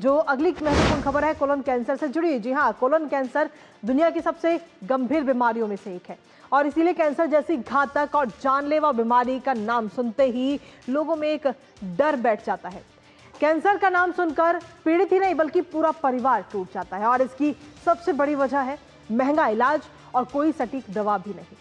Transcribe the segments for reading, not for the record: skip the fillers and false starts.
जो अगली महत्वपूर्ण खबर है कोलन कैंसर से जुड़ी। जी हाँ, कोलन कैंसर दुनिया की सबसे गंभीर बीमारियों में से एक है और इसीलिए कैंसर जैसी घातक और जानलेवा बीमारी का नाम सुनते ही लोगों में एक डर बैठ जाता है। कैंसर का नाम सुनकर पीड़ित ही नहीं बल्कि पूरा परिवार टूट जाता है और इसकी सबसे बड़ी वजह है महंगा इलाज और कोई सटीक दवा भी नहीं।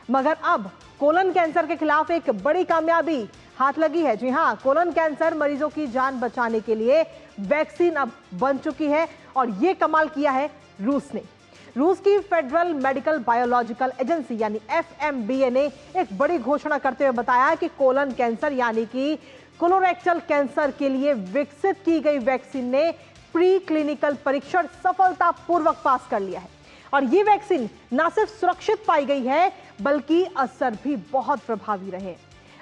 मगर अब कोलन कैंसर के खिलाफ एक बड़ी कामयाबी हाथ लगी है। जी हाँ, कोलन कैंसर मरीजों की जान बचाने के लिए वैक्सीन अब बन चुकी है और ये कमाल किया है रूस ने। रूस की फेडरल मेडिकल बायोलॉजिकल एजेंसी यानी FMBA ने एक बड़ी घोषणा करते हुए बताया कि कोलन कैंसर यानी कि कोलोरेक्टल कैंसर के लिए विकसित की गई वैक्सीन ने प्री क्लिनिकल परीक्षण सफलतापूर्वक पास कर लिया है और ये वैक्सीन न सिर्फ सुरक्षित पाई गई है बल्कि असर भी बहुत प्रभावी रहे।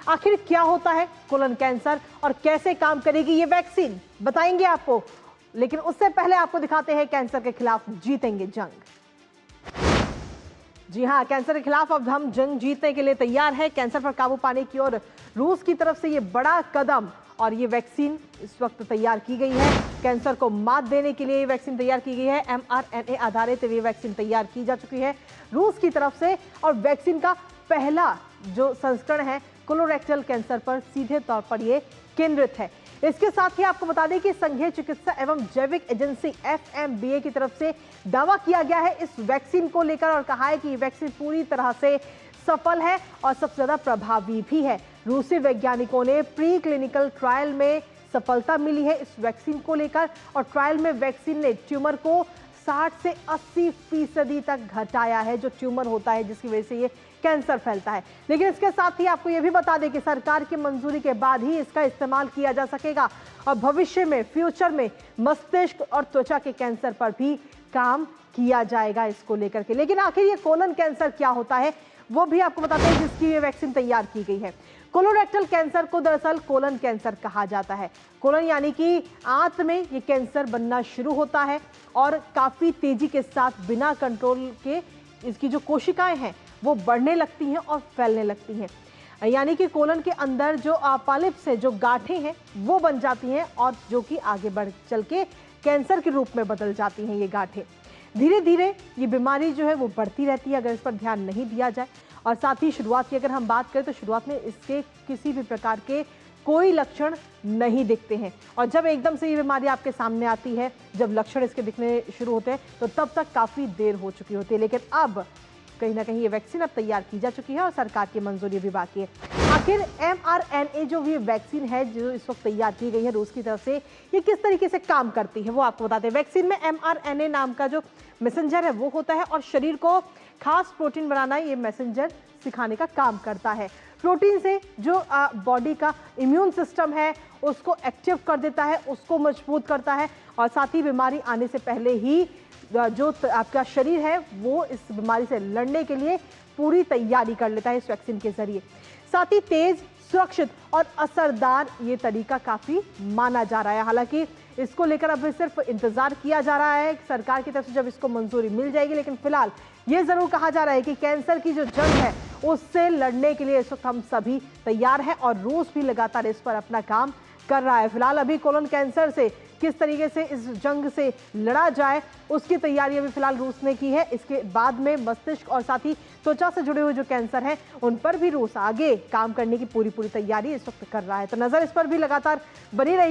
आखिर क्या होता है कोलन कैंसर और कैसे काम करेगी ये वैक्सीन, बताएंगे आपको, लेकिन उससे पहले आपको दिखाते हैं कैंसर के खिलाफ जीतेंगे जंग। जी हां, कैंसर के खिलाफ अब हम जंग जीतने के लिए तैयार हैं। कैंसर पर काबू पाने की ओर रूस की तरफ से ये बड़ा कदम और ये वैक्सीन इस वक्त तैयार की गई है। कैंसर को मात देने के लिए ये वैक्सीन तैयार की गई है। mRNA आधारित ये वैक्सीन तैयार की जा चुकी है रूस की तरफ से और वैक्सीन का पहला जो संस्करण है कोलोरेक्टल कैंसर पर सीधे तौर पर ये केंद्रित है। इसके साथ ही आपको बता दें कि संघीय चिकित्सा एवं जैविक एजेंसी FMBA की तरफ से दावा किया गया है इस वैक्सीन को लेकर और कहा है कि ये वैक्सीन पूरी तरह से सफल है और सबसे ज्यादा प्रभावी भी है। रूसी वैज्ञानिकों ने प्री क्लिनिकल ट्रायल में सफलता मिली है इस वैक्सीन को लेकर और ट्रायल में वैक्सीन ने ट्यूमर को 60 से 80% तक घटाया है, जो ट्यूमर होता है जिसकी वजह से ये कैंसर फैलता है। लेकिन इसके साथ ही आपको ये भी बता दें कि सरकार की मंजूरी के बाद ही इसका इस्तेमाल किया जा सकेगा और भविष्य में फ्यूचर में मस्तिष्क और त्वचा के कैंसर पर भी काम किया जाएगा इसको लेकर के। लेकिन आखिर ये कोलन कैंसर क्या होता है वो भी आपको बताते हैं जिसकी ये वैक्सीन तैयार की गई है। कोलोरेक्टल कैंसर को दरअसल कोलन कैंसर कहा जाता है। कोलन यानी कि आंत में ये कैंसर बनना शुरू होता है और काफी तेजी के साथ बिना कंट्रोल के इसकी जो कोशिकाएं हैं वो बढ़ने लगती हैं और फैलने लगती हैं। यानी कि कोलन के अंदर जो पॉलिप्स से जो गांठें हैं वो बन जाती हैं और जो कि आगे बढ़ चल के कैंसर के रूप में बदल जाती हैं ये गांठें। धीरे धीरे ये बीमारी जो है वो बढ़ती रहती है अगर इस पर ध्यान नहीं दिया जाए। और साथ ही शुरुआत की अगर हम बात करें तो शुरुआत में इसके किसी भी प्रकार के कोई लक्षण नहीं दिखते हैं और जब एकदम से ये बीमारी आपके सामने आती है, जब लक्षण इसके दिखने शुरू होते हैं तो तब तक काफ़ी देर हो चुकी होती है। लेकिन अब कहीं ना कहीं ये वैक्सीन अब तैयार की जा चुकी है और सरकार की मंजूरी भी बाकी है। आखिर mRNA जो भी वैक्सीन है जो इस वक्त तैयार की गई है रूस की तरफ से, ये किस तरीके से काम करती है वो आपको बताते हैं। वैक्सीन में mRNA नाम का जो मैसेंजर है वो होता है और शरीर को खास प्रोटीन बनाना ये मैसेंजर सिखाने का काम करता है। प्रोटीन से जो बॉडी का इम्यून सिस्टम है उसको एक्टिव कर देता है, उसको मजबूत करता है और साथ ही बीमारी आने से पहले ही जो आपका शरीर है वो इस बीमारी से लड़ने के लिए पूरी तैयारी कर लेता है इस वैक्सीन के जरिए। साथ ही तेज, सुरक्षित और असरदार ये तरीका काफ़ी माना जा रहा है। हालांकि इसको लेकर अब सिर्फ इंतजार किया जा रहा है सरकार की तरफ से जब इसको मंजूरी मिल जाएगी। लेकिन फिलहाल ये जरूर कहा जा रहा है कि कैंसर की जो जंग है उससे लड़ने के लिए इस वक्त हम सभी तैयार हैं और रूस भी लगातार इस पर अपना काम कर रहा है। फिलहाल अभी कोलन कैंसर से किस तरीके से इस जंग से लड़ा जाए उसकी तैयारी अभी फिलहाल रूस ने की है। इसके बाद में मस्तिष्क और साथ ही त्वचा से जुड़े हुए जो कैंसर हैं उन पर भी रूस आगे काम करने की पूरी तैयारी इस वक्त कर रहा है। तो नजर इस पर भी लगातार बनी रहेगी।